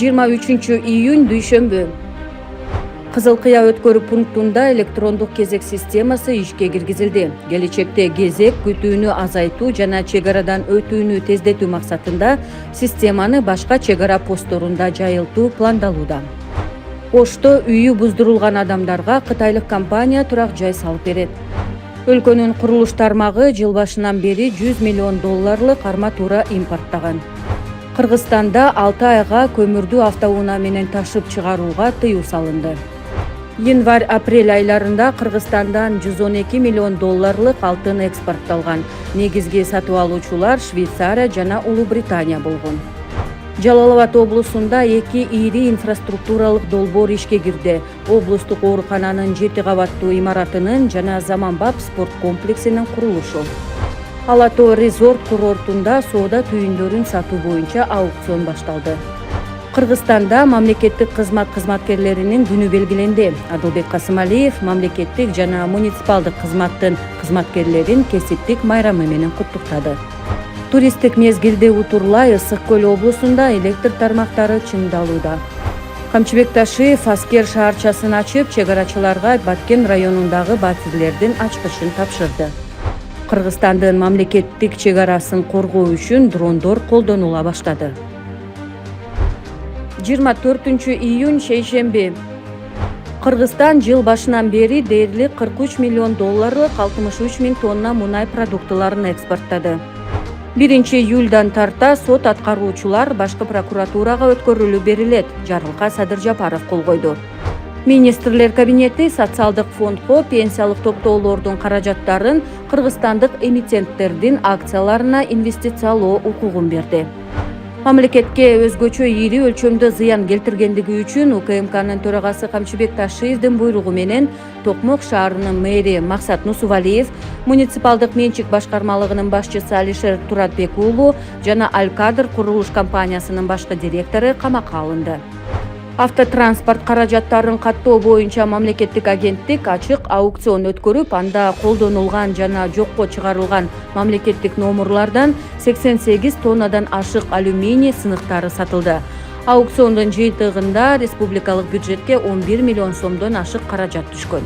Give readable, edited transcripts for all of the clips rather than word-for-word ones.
23-июнь дүйшөмбү. Кызыл Кыя өткөрүү пунктунда электрондук кезек системасы ишке киргизилди. Келечекте кезек күтүүнү азайтуу жана чек арадан өтүүнү тездетүү максатында системаны башка чек ара постторунда жайылтуу пландалууда. Ошто үйү буздурулган адамдарга кытайлык компания турак жай салып берет. Өлкөнүн курулуш тармагы жыл башынан бери $100 миллион арматура импорттаган. Кыргызстанда 6 айга көмүрдү автоунаа менен ташып чыгарууга тыюу салынды. Январь-апрель айларында Кыргызстандан $112 миллион алтын экспортталган. Негизги сатып алуучулар Швейцария жана Улуу Британия болгон. Жалал Абад облусунда 2 ири инфраструктуралык долбоор ишке кирди. Облустук оорукананын 7 кабаттуу имаратынын жана заманбап спорт комплексинин курулушу. Ала Тоо резорт курортунда соода түйүндөрүн сатуу боюнча аукцион башталды. Кыргызстанда мамлекеттик кызмат кызматкерлеринин күнү белгиленди. Адылбек Касымалиев мамлекеттик жана муниципалдык кызматтын кызматкерлерин кесиптик майрамы менен куттуктады. Туристтик мезгилди утурлай Ысык Көл облусунда электр тармактары чыңдалууда. Камчыбек Ташиев Аскер шаарчасын ачып, чек арачыларга Баткен районундагы батирлердин ачкычын тапшырды. Кыргызстандын мамлекеттик чек арасын коргоо үчүн дрондор колдонула баштады. 24-июнь шейшемби. Кыргызстан жыл башынан бери дээрлик $43 миллион 63 миң тонна мунай продуктыларын экспорттады. 1-июльдан тарта сот аткаруучулар башкы прокуратурага өткөрүлүп берилет. Жарылка Садыр Жапаров кол койду. Министрлер кабинети социалдык фондко пенсиялык топтоолордун каражаттарын кыргызстандык эмитенттердин акцияларына инвестициялоо укугун берди. Мамлекетке өзгөчө ири өлчөмдө зыян келтиргендиги үчүн УКМКнын төрагасы Камчыбек Ташиевдин буйругу менен Токмок шаарынын мэри Максат Нусувалиев, муниципалдык менчик башкармалыгынын башчысы Алишер Туратбек уулу жана Алькадр курулуш компаниясынын башкы директору камакка алынды. Автотранспорт каражаттарын каттоо боюнча мамлекеттик агенттик ачык аукцион өткөрүп, анда колдонулган жана жокко чыгарылган мамлекеттик номурлардан 88 тоннадан ашык алюминий сыныктары сатылды. Аукциондун жыйынтыгында республикалык бюджетке 11 миллион сомдон ашык каражат түшкөн.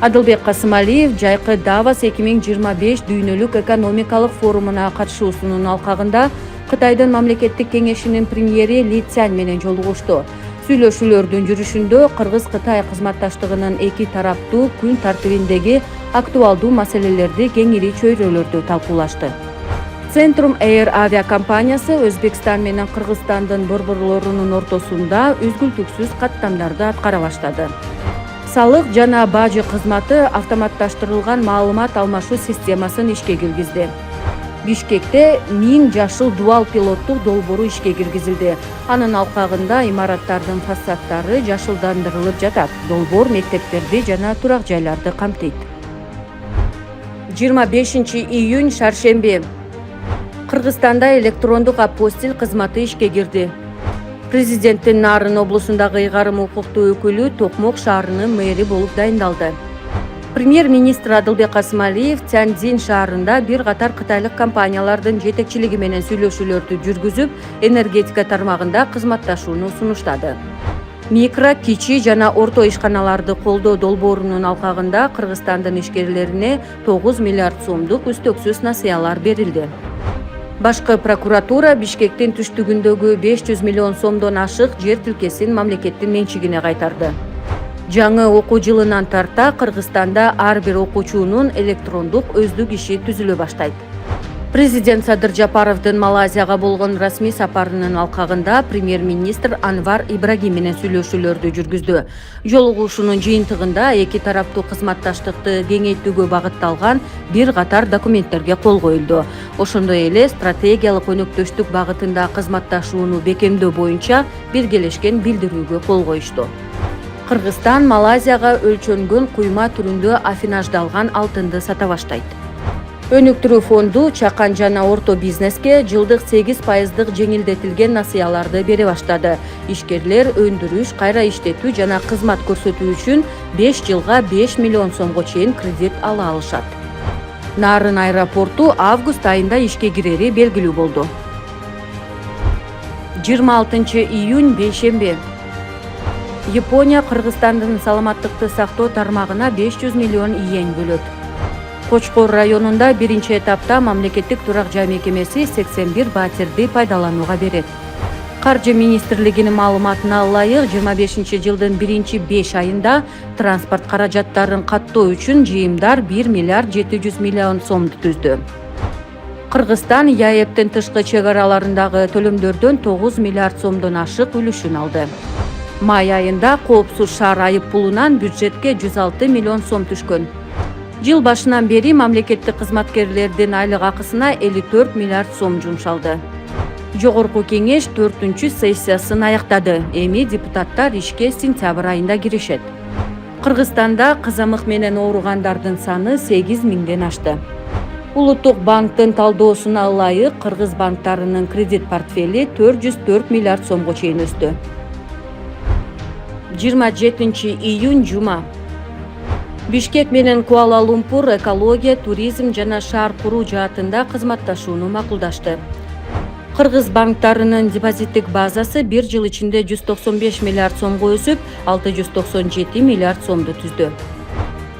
Адылбек Касымалиев жайкы Давос 2025 дүйнөлүк экономикалык форумуна катышуусунун алкагында Кытайдын мамлекеттик кеңешинин премьери Ли Цянь менен жолугушту. Сүйлөшүүлөрдүн жүрүшүндө Кыргыз-Кытай кызматташтыгынын эки тараптуу күн тартибиндеги актуалдуу маселелерди кеңири чөйрөлөрдү талкуулашты. Центрум Air авиакомпаниясы Өзбекстан менен Кыргызстандын борборлорунун ортосунда үзгүлтүксүз каттамдарды аткара баштады. Салык жана бажы кызматы автоматташтырылган маалымат алмашуу системасын ишке киргизди. Бишкекте 1000 жашыл дуал пилоттук долбоору ишке киргизилди. Анын алкагында имараттардын фасаддары жашылдандырылып жатат. Долбоор мектептерди жана турак жайларды камтыйт. 25-июнь шаршемби. Кыргызстанда электрондук апостиль кызматы ишке кирди. Президенттин Нарын облусундагы ыйгарым укуктуу өкүлү Токмок шаарынын мэри болуп дайындалды. Премьер-министр Адылбек Касымалиев Тяньцзинь шаарында бир катар кытайлык компаниялардын жетекчилиги менен сүйлөшүүлөрдү жүргүзүп, энергетика тармагында кызматташууну сунуштады. Микро, кичи жана орто ишканаларды колдоо долбоорунун алкагында Кыргызстандын ишкерлерине 9 миллиард сомдук үстөксүз насыялар берилди. Башкы прокуратура Бишкектин түштүгүндөгү 500 миллион сомдон ашык жер тилкесин мамлекеттин менчигине кайтарды. Жаңы окуу жылынан тарта Кыргызстанда ар бир окуучунун электрондук өздүк иши түзүлө баштайт. Президент Садыр Жапаровдун Малайзияга болгон расмий сапарынын алкагында премьер-министр Анвар Ибрагим менен сүйлөшүүлөрдү жүргүздү. Жолугушуунун жыйынтыгында эки тараптуу кызматташтыкты кеңейтүүгө багытталган бир катар документтерге кол коюлду. Ошондой эле стратегиялык өнөктөштүк багытында кызматташууну бекемдөө боюнча биргелешкен билдирүүгө кол коюшту. Кыргызстан Малайзияга өлчөнгөн куйма түрүндө афинаждалган алтынды сата баштайт. Өнүктүрүү фонду чакан жана орто бизнеске жылдык 8% жеңилдетилген насыяларды бере баштады. Ишкерлер өндүрүш, кайра иштетүү жана кызмат көрсөтүү үчүн 5 жылга 5 миллион сомго чейин кредит ала алышат. Нарын аэропорту август айында ишке кирери белгилүү болду. 26-июнь бейшемби. Япония Кыргызстандын саламаттыкты сактоо тармагына 500 миллион иен бөлөт. Кочкор районунда биринчи этапта мамлекеттик турак жай мекемеси 81 батирди пайдаланууга берет. Каржы министрлигинин маалыматына ылайык 25-жылдын 1-5 айында транспорт каражаттарын каттоо үчүн жыйымдар 1 миллиард 700 миллион сомду түздү. Кыргызстан ЯЭПтин тышкы чек араларындагы төлөмдөрдөн 9 миллиард сомдон ашык үлүшүн алды. Май айында коопсуз шаар айыппулунан бюджетке 106 миллион сом түшкөн. Жыл башынан бери мамлекеттик кызматкерлердин айлык акысына 54 миллиард сом жумшалды. Жогорку кеңеш 4-чү сессиясын аяктады. Эми депутаттар ишке сентябрь айында киришет. Кыргызстанда кызамык менен ооругандардын саны 8 миңден ашты. Улуттук банктын талдоосуна ылайык кыргыз банктарынын кредит портфели 404 миллиард сомго чейин өстү. 27-июнь жума. Бишкек менен Куала-Лумпур экология, туризм жана шаар куруу жаатында кызматташууну макулдашты. Кыргыз банктарынын депозиттик базасы 1 жыл ичинде 195 миллиард сомго өсүп, 697 миллиард сомду түздү.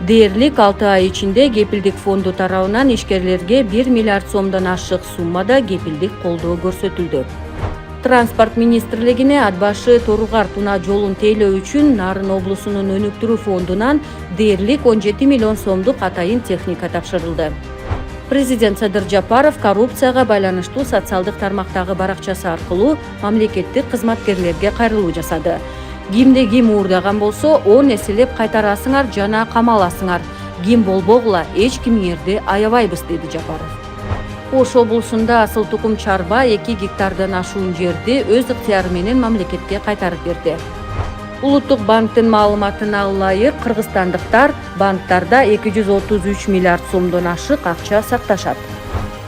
Дээрлик 6 ай ичинде кепилдик фонду тарабынан ишкерлерге 1 миллиард сомдон ашык суммада кепилдик колдоо көрсөтүлдү. Транспорт министрлигине ат башы Торугар-Туна жолун тейлөө үчүн Нарын облусунун өнүктүрүү фондунан дээрлик 17 миллион сомдук атайын техника тапшырылды. Президент Садыр Жапаров коррупцияга байланыштуу социалдык тармактагы баракчасы аркылуу мамлекеттик кызматкерлерге кайрылуу жасады. Кимди ким уурдаган болсо, 10 эселеп кайтарасыңар жана камаласыңар. Ким болбогула, эч кимиңерди аябайбыз, деди Жапаров. Ош облусунда асыл тукум чарба 2 гектардан ашуун жерди өз ыктыяры менен мамлекетке кайтарып берди. Улуттук банктын маалыматына ылайык кыргызстандыктар банктарда 233 миллиард сомдон ашык акча сакташат.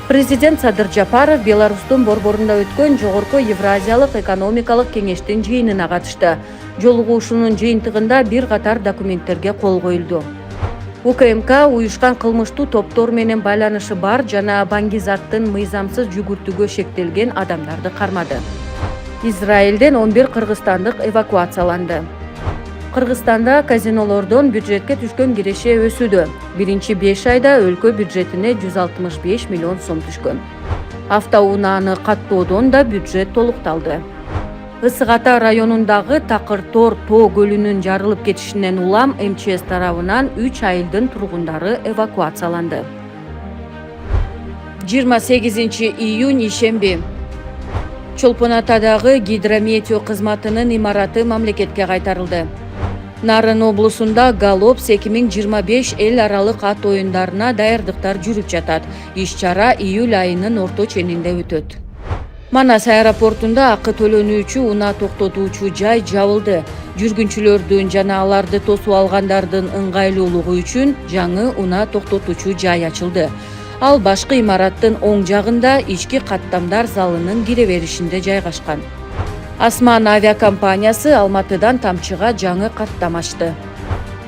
Президент Садыр Жапаров Беларустун борборунда өткөн Жогорку Евразиялык экономикалык кеңештин жыйынына катышты. Жолугушуунун жыйынтыгында бир катар документтерге кол коюлду. УКМК уюшкан кылмыштуу топтор менен байланышы бар жана баңгизаттын мыйзамсыз жүгүртүүгө шектелген адамдарды кармады. Израилден 11 кыргызстандык эвакуацияланды. Кыргызстанда казинолордон бюджетке түшкөн киреше өсүүдө. 1-5 айда өлкө бюджетине 165 миллион сом түшкөн. Автоунааны каттоодон да бюджет толукталды. Ысык Ата районундагы Такыр-Тор тоо көлүнүн жарылып кетишинен улам МЧС тарабынан 3 айылдын тургундары эвакуацияланды. 28-июнь ишемби. Чолпон Атадагы гидрометео кызматынын имараты мамлекетке кайтарылды. Нарын облусунда Галопс 2025 эл аралык ат оюндарына даярдыктар жүрүп жатат. Иш-чара июль айынын орто ченинде өтөт. Манас аэропортунда акы төлөнүүчү унаа токтотуучу жай жабылды. Жүргүнчүлөрдүн жана аларды тосуп алгандардын ыңгайлуулугу үчүн жаңы унаа токтотуучу жай ачылды. Ал башкы имараттын оң жагында ички каттамдар залынын кире беришинде жайгашкан. Асман авиакомпаниясы Алматыдан Тамчыга жаңы каттам ачты.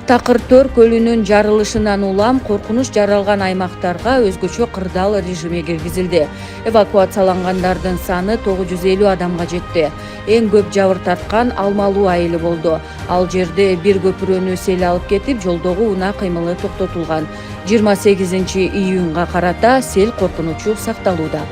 Такыр-Тор көлүнүн жарылышынан улам коркунуч жаралган аймактарга өзгөчө кырдаал режиме киргизилди. Эвакуациялангандардын саны 950 адамга жетти. Эң көп жабыр тарткан Алмалуу айылы болду. Ал жерде бир көпүрөнү сел алып кетип, жолдогу унаа кыймылы токтотулган. 28-июнга карата сел коркунучу сакталууда.